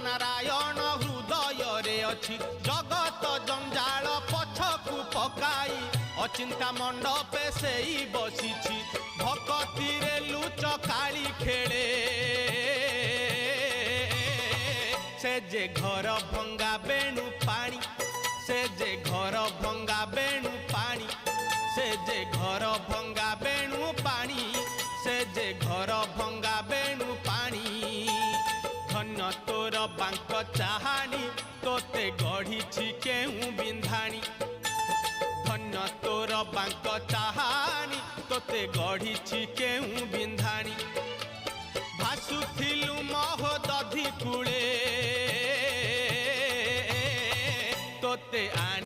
नारायण हृदय रे अछि जगत जंजाल पछकु पकाई अचिंता मंडपे सेई बसिछि भक्ति रे लुच काली खेले से जे घर भंगा बेणु पानी से जे घर भंगा बेणु पानी से जे घर भंगा बेणु पानी से जे घर भंगा बेणु पानी धन्य तोर बांक चाहानी तोते गढ़ी केहू बिंधाणी धन्य तोर बांक चाहानी तोते गढ़ी केहू बिंधाणी भासुथिलु मह